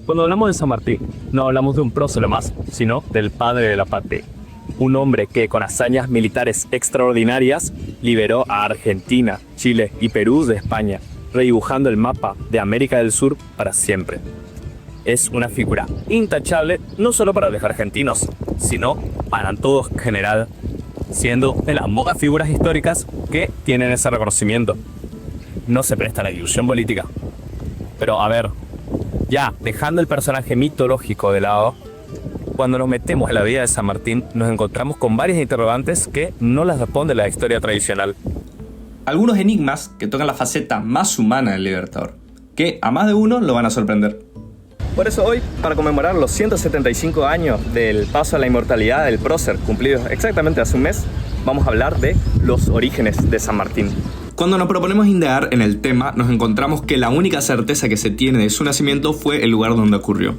Cuando hablamos de San Martín, no hablamos de un prócer más, sino del padre de la patria. Un hombre que con hazañas militares extraordinarias liberó a Argentina, Chile y Perú de España, redibujando el mapa de América del Sur para siempre. Es una figura intachable no solo para los argentinos, sino para todos en general, siendo de las pocas figuras históricas que tienen ese reconocimiento. No se presta a la ilusión política. Pero a ver, ya dejando el personaje mitológico de lado, cuando nos metemos en la vida de San Martín nos encontramos con varias interrogantes que no las responde la historia tradicional. Algunos enigmas que tocan la faceta más humana del Libertador, que a más de uno lo van a sorprender. Por eso hoy, para conmemorar los 175 años del paso a la inmortalidad del prócer, cumplidos exactamente hace un mes, vamos a hablar de los orígenes de San Martín. Cuando nos proponemos indagar en el tema, nos encontramos que la única certeza que se tiene de su nacimiento fue el lugar donde ocurrió.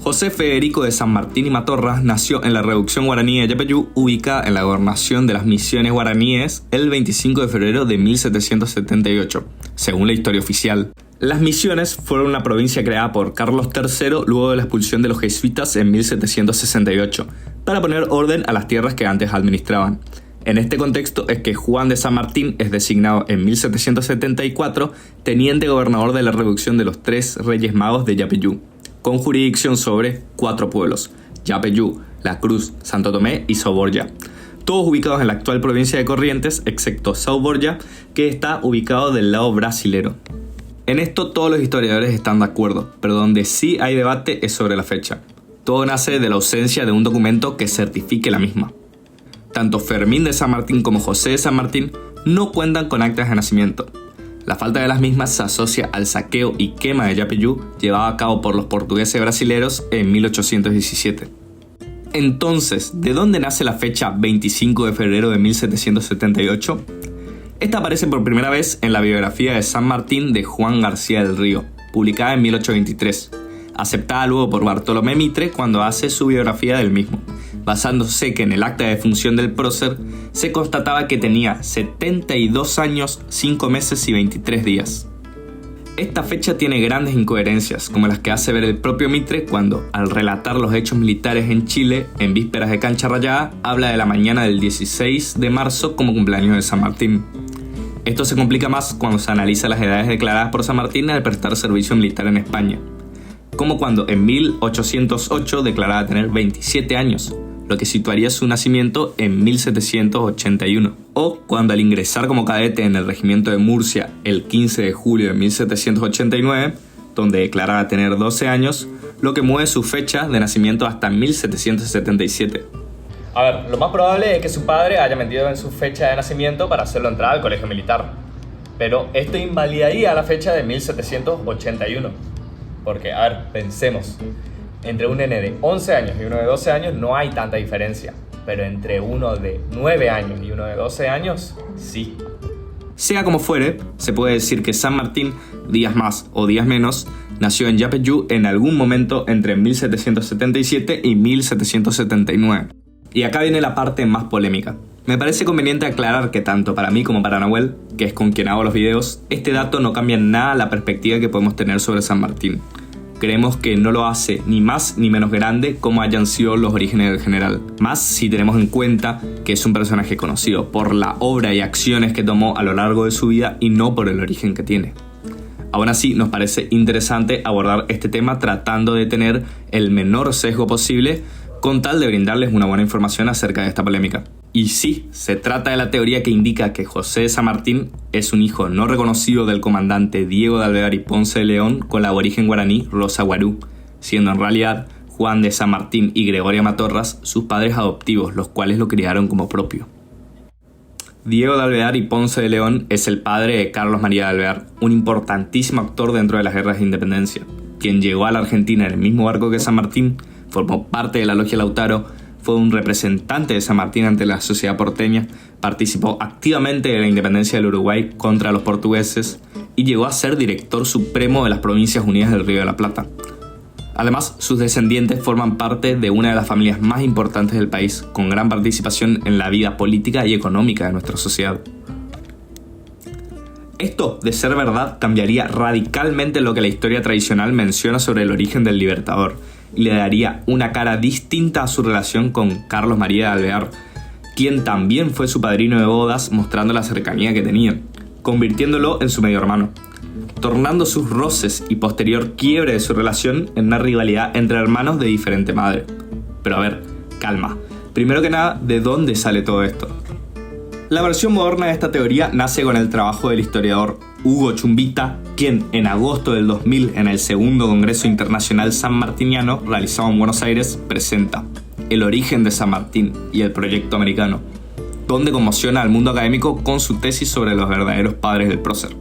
José Federico de San Martín y Matorras nació en la reducción guaraní de Yapeyú, ubicada en la gobernación de las Misiones guaraníes, el 25 de febrero de 1778, según la historia oficial. Las Misiones fueron una provincia creada por Carlos III luego de la expulsión de los jesuitas en 1768, para poner orden a las tierras que antes administraban. En este contexto es que Juan de San Martín es designado en 1774 teniente gobernador de la reducción de los 3 Reyes Magos de Yapeyú, con jurisdicción sobre 4 pueblos: Yapeyú, La Cruz, Santo Tomé y São Borja, todos ubicados en la actual provincia de Corrientes, excepto São Borja, que está ubicado del lado brasilero. En esto todos los historiadores están de acuerdo, pero donde sí hay debate es sobre la fecha. Todo nace de la ausencia de un documento que certifique la misma. Tanto Fermín de San Martín como José de San Martín no cuentan con actas de nacimiento. La falta de las mismas se asocia al saqueo y quema de Yapeyú llevado a cabo por los portugueses brasileros en 1817. Entonces, ¿de dónde nace la fecha 25 de febrero de 1778? Esta aparece por primera vez en la biografía de San Martín de Juan García del Río, publicada en 1823, aceptada luego por Bartolomé Mitre cuando hace su biografía del mismo, basándose que en el acta de defunción del prócer se constataba que tenía 72 años, 5 meses y 23 días. Esta fecha tiene grandes incoherencias, como las que hace ver el propio Mitre cuando, al relatar los hechos militares en Chile en vísperas de Cancha Rayada, habla de la mañana del 16 de marzo como cumpleaños de San Martín. Esto se complica más cuando se analiza las edades declaradas por San Martín al prestar servicio militar en España, como cuando en 1808 declaraba tener 27 años, lo que situaría su nacimiento en 1781, o cuando al ingresar como cadete en el regimiento de Murcia el 15 de julio de 1789, donde declaraba tener 12 años, lo que mueve su fecha de nacimiento hasta 1777. A ver, lo más probable es que su padre haya mentido en su fecha de nacimiento para hacerlo entrar al colegio militar. Pero esto invalidaría la fecha de 1781. Porque, a ver, pensemos. Entre un nene de 11 años y uno de 12 años no hay tanta diferencia. Pero entre uno de 9 años y uno de 12 años, sí. Sea como fuere, se puede decir que San Martín, días más o días menos, nació en Yapeyú en algún momento entre 1777 y 1779. Y acá viene la parte más polémica. Me parece conveniente aclarar que tanto para mí como para Nahuel, que es con quien hago los videos, este dato no cambia en nada la perspectiva que podemos tener sobre San Martín. Creemos que no lo hace ni más ni menos grande como hayan sido los orígenes del general. Más si tenemos en cuenta que es un personaje conocido por la obra y acciones que tomó a lo largo de su vida y no por el origen que tiene. Aún así, nos parece interesante abordar este tema tratando de tener el menor sesgo posible con tal de brindarles una buena información acerca de esta polémica. Y sí, se trata de la teoría que indica que José de San Martín es un hijo no reconocido del comandante Diego de Alvear y Ponce de León con la aborigen guaraní Rosa Guarú, siendo en realidad Juan de San Martín y Gregoria Matorras sus padres adoptivos, los cuales lo criaron como propio. Diego de Alvear y Ponce de León es el padre de Carlos María de Alvear, un importantísimo actor dentro de las guerras de independencia, quien llegó a la Argentina en el mismo barco que San Martín, formó parte de la Logia Lautaro, fue un representante de San Martín ante la sociedad porteña, participó activamente de la independencia del Uruguay contra los portugueses y llegó a ser director supremo de las Provincias Unidas del Río de la Plata. Además, sus descendientes forman parte de una de las familias más importantes del país, con gran participación en la vida política y económica de nuestra sociedad. Esto, de ser verdad, cambiaría radicalmente lo que la historia tradicional menciona sobre el origen del Libertador y le daría una cara distinta a su relación con Carlos María de Alvear, quien también fue su padrino de bodas, mostrando la cercanía que tenían, convirtiéndolo en su medio hermano, tornando sus roces y posterior quiebre de su relación en una rivalidad entre hermanos de diferente madre. Pero a ver, calma. Primero que nada, ¿de dónde sale todo esto? La versión moderna de esta teoría nace con el trabajo del historiador Hugo Chumbita, quien en agosto del 2000 en el segundo Congreso Internacional Sanmartiniano realizado en Buenos Aires presenta El origen de San Martín y el proyecto americano, donde conmociona al mundo académico con su tesis sobre los verdaderos padres del prócer.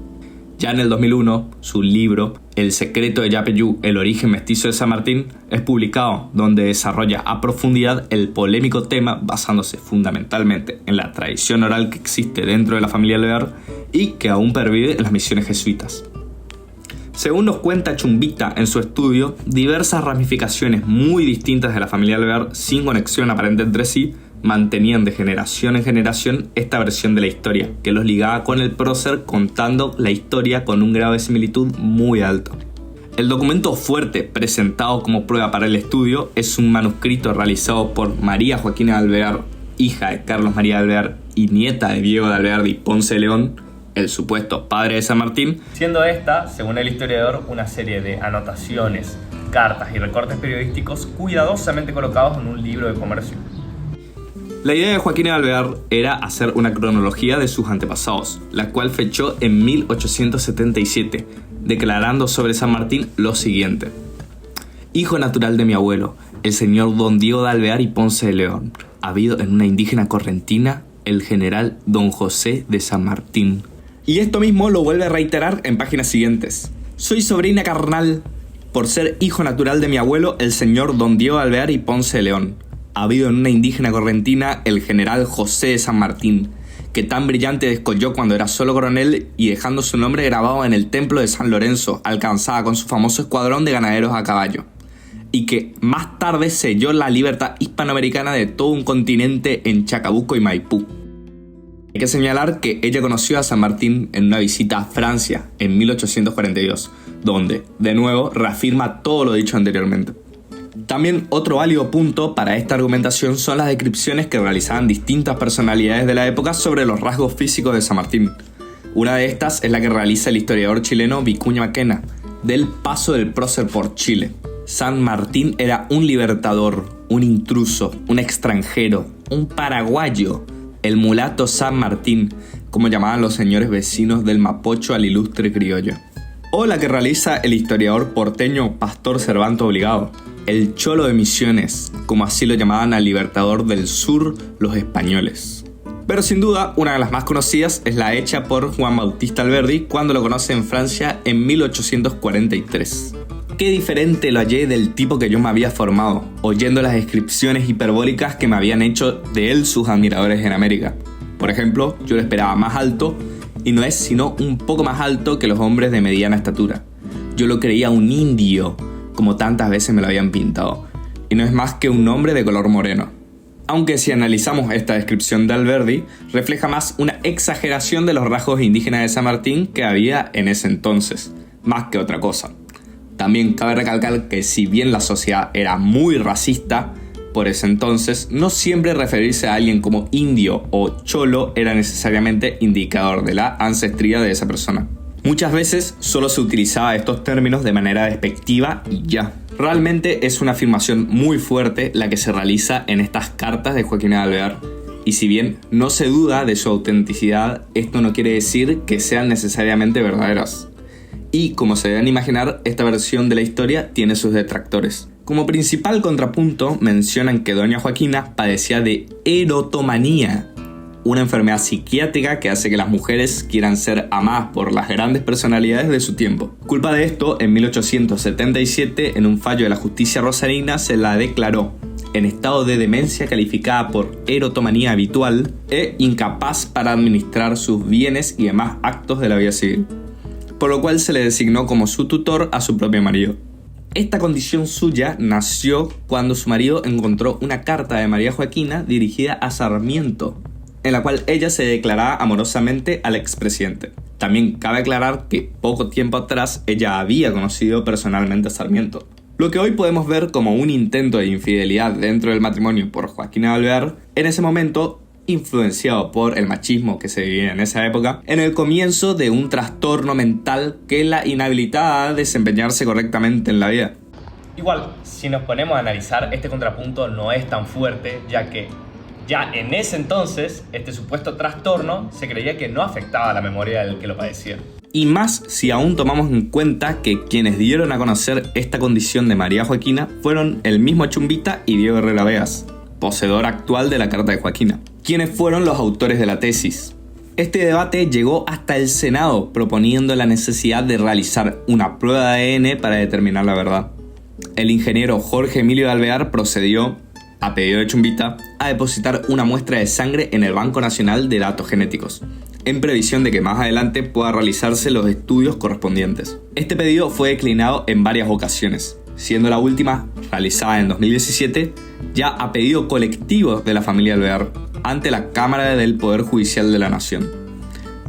Ya en el 2001, su libro El secreto de Yapeyú, el origen mestizo de San Martín, es publicado, donde desarrolla a profundidad el polémico tema basándose fundamentalmente en la tradición oral que existe dentro de la familia Alvear y que aún pervive en las misiones jesuitas. Según nos cuenta Chumbita en su estudio, diversas ramificaciones muy distintas de la familia Alvear, sin conexión aparente entre sí, mantenían de generación en generación esta versión de la historia, que los ligaba con el prócer contando la historia con un grado de similitud muy alto. El documento fuerte presentado como prueba para el estudio es un manuscrito realizado por María Joaquina de Alvear, hija de Carlos María de Alvear y nieta de Diego de Alvear y Ponce de León, el supuesto padre de San Martín, siendo esta, según el historiador, una serie de anotaciones, cartas y recortes periodísticos cuidadosamente colocados en un libro de comercio. La idea de Joaquín de Alvear era hacer una cronología de sus antepasados, la cual fechó en 1877, declarando sobre San Martín lo siguiente: hijo natural de mi abuelo, el señor don Diego de Alvear y Ponce de León, habido en una indígena correntina, el general don José de San Martín. Y esto mismo lo vuelve a reiterar en páginas siguientes: soy sobrina carnal, por ser hijo natural de mi abuelo, el señor don Diego de Alvear y Ponce de León, habido en una indígena correntina, el general José de San Martín, que tan brillante descolló cuando era solo coronel y dejando su nombre grabado en el templo de San Lorenzo, alcanzaba con su famoso escuadrón de ganaderos a caballo, y que más tarde selló la libertad hispanoamericana de todo un continente en Chacabuco y Maipú. Hay que señalar que ella conoció a San Martín en una visita a Francia en 1842, donde, de nuevo, reafirma todo lo dicho anteriormente. También otro válido punto para esta argumentación son las descripciones que realizaban distintas personalidades de la época sobre los rasgos físicos de San Martín. Una de estas es la que realiza el historiador chileno Vicuña Maquena, del paso del prócer por Chile. San Martín era un libertador, un intruso, un extranjero, un paraguayo, el mulato San Martín, como llamaban los señores vecinos del Mapocho al ilustre criollo. O la que realiza el historiador porteño Pastor Cervanto Obligado, el Cholo de Misiones, como así lo llamaban al libertador del sur los españoles. Pero sin duda, una de las más conocidas es la hecha por Juan Bautista Alberdi cuando lo conoce en Francia en 1843. Qué diferente lo hallé del tipo que yo me había formado, oyendo las descripciones hiperbólicas que me habían hecho de él sus admiradores en América. Por ejemplo, yo lo esperaba más alto, y no es sino un poco más alto que los hombres de mediana estatura. Yo lo creía un indio, como tantas veces me lo habían pintado, y no es más que un hombre de color moreno. Aunque si analizamos esta descripción de Alberdi, refleja más una exageración de los rasgos indígenas de San Martín que había en ese entonces, más que otra cosa. También cabe recalcar que si bien la sociedad era muy racista, por ese entonces, no siempre referirse a alguien como indio o cholo era necesariamente indicador de la ancestría de esa persona. Muchas veces solo se utilizaba estos términos de manera despectiva y ya. Realmente es una afirmación muy fuerte la que se realiza en estas cartas de Joaquín de Alvear. Y si bien no se duda de su autenticidad, esto no quiere decir que sean necesariamente verdaderas. Y como se deben imaginar, esta versión de la historia tiene sus detractores. Como principal contrapunto, mencionan que doña Joaquina padecía de erotomanía, una enfermedad psiquiátrica que hace que las mujeres quieran ser amadas por las grandes personalidades de su tiempo. Culpa de esto, en 1877, en un fallo de la justicia rosarina, se la declaró en estado de demencia calificada por erotomanía habitual e incapaz para administrar sus bienes y demás actos de la vida civil, por lo cual se le designó como su tutor a su propio marido. Esta condición suya nació cuando su marido encontró una carta de María Joaquina dirigida a Sarmiento, en la cual ella se declaraba amorosamente al expresidente. También cabe aclarar que poco tiempo atrás ella había conocido personalmente a Sarmiento. Lo que hoy podemos ver como un intento de infidelidad dentro del matrimonio por Joaquina de Alvear, en ese momento influenciado por el machismo que se vivía en esa época, en el comienzo de un trastorno mental que la inhabilitaba a desempeñarse correctamente en la vida. Igual, si nos ponemos a analizar, este contrapunto no es tan fuerte, ya que ya en ese entonces, este supuesto trastorno se creía que no afectaba a la memoria del que lo padecía. Y más si aún tomamos en cuenta que quienes dieron a conocer esta condición de María Joaquina fueron el mismo Chumbita y Diego Herrera Veas, poseedor actual de la Carta de Joaquina, quienes fueron los autores de la tesis. Este debate llegó hasta el Senado proponiendo la necesidad de realizar una prueba de ADN para determinar la verdad. El ingeniero Jorge Emilio de Alvear procedió, a pedido de Chumbita, a depositar una muestra de sangre en el Banco Nacional de Datos Genéticos, en previsión de que más adelante pueda realizarse los estudios correspondientes. Este pedido fue declinado en varias ocasiones, siendo la última realizada en 2017, ya a pedido colectivo de la familia Alvear, ante la Cámara del Poder Judicial de la Nación.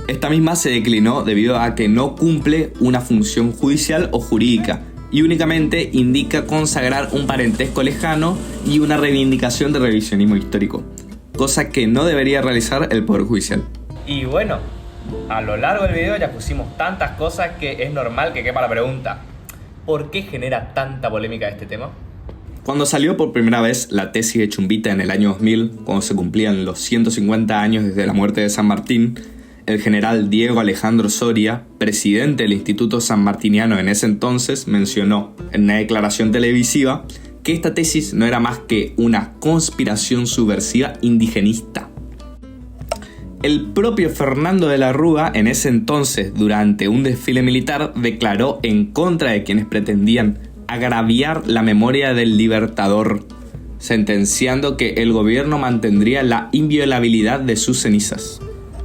Esta misma se declinó debido a que no cumple una función judicial o jurídica, y únicamente indica consagrar un parentesco lejano y una reivindicación de revisionismo histórico, cosa que no debería realizar el Poder Judicial. Y bueno, a lo largo del video ya pusimos tantas cosas que es normal que quepa la pregunta: ¿por qué genera tanta polémica este tema? Cuando salió por primera vez la tesis de Chumbita en el año 2000, cuando se cumplían los 150 años desde la muerte de San Martín, el general Diego Alejandro Soria, presidente del Instituto Sanmartiniano en ese entonces, mencionó en una declaración televisiva que esta tesis no era más que una conspiración subversiva indigenista. El propio Fernando de la Rúa, en ese entonces, durante un desfile militar, declaró en contra de quienes pretendían agraviar la memoria del Libertador, sentenciando que el gobierno mantendría la inviolabilidad de sus cenizas.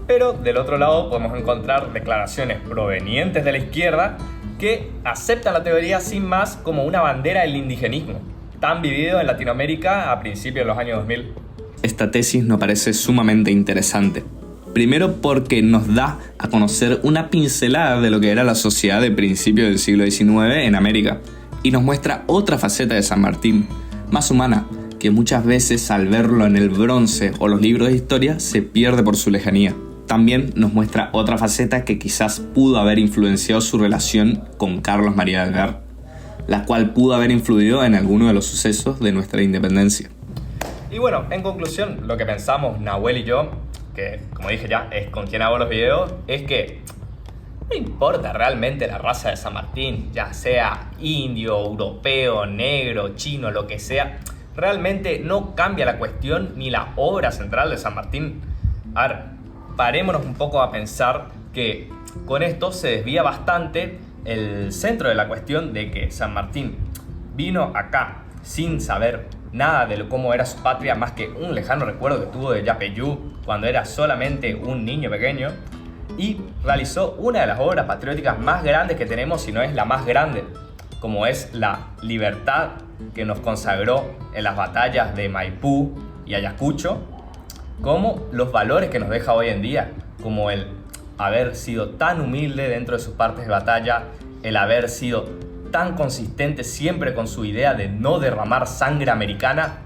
Pero del otro lado podemos encontrar declaraciones provenientes de la izquierda que aceptan la teoría sin más como una bandera del indigenismo, tan vivido en Latinoamérica a principios de los años 2000. Esta tesis nos parece sumamente interesante. Primero porque nos da a conocer una pincelada de lo que era la sociedad de principios del siglo XIX en América, y nos muestra otra faceta de San Martín, más humana, que muchas veces al verlo en el bronce o los libros de historia se pierde por su lejanía. También nos muestra otra faceta que quizás pudo haber influenciado su relación con Carlos María de Alvear, la cual pudo haber influido en alguno de los sucesos de nuestra independencia. Y bueno, en conclusión, lo que pensamos Nahuel y yo, que como dije ya es con quien hago los videos, es que no importa realmente la raza de San Martín, ya sea indio, europeo, negro, chino, lo que sea, realmente no cambia la cuestión ni la obra central de San Martín. A ver, parémonos un poco a pensar que con esto se desvía bastante el centro de la cuestión de que San Martín vino acá sin saber nada de cómo era su patria, más que un lejano recuerdo que tuvo de Yapeyú cuando era solamente un niño pequeño, y realizó una de las obras patrióticas más grandes que tenemos, si no es la más grande, como es la libertad que nos consagró en las batallas de Maipú y Ayacucho, como los valores que nos deja hoy en día, como el haber sido tan humilde dentro de sus partes de batalla, el haber sido tan consistente siempre con su idea de no derramar sangre americana,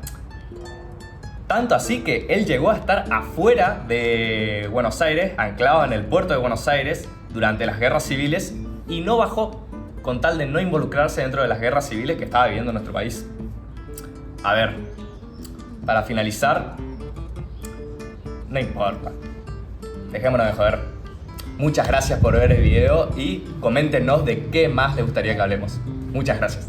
tanto así que él llegó a estar afuera de Buenos Aires, anclado en el puerto de Buenos Aires durante las guerras civiles, y no bajó con tal de no involucrarse dentro de las guerras civiles que estaba viviendo nuestro país. A ver, para finalizar, no importa, dejémonos de joder. Muchas gracias por ver el video y coméntenos de qué más les gustaría que hablemos. Muchas gracias.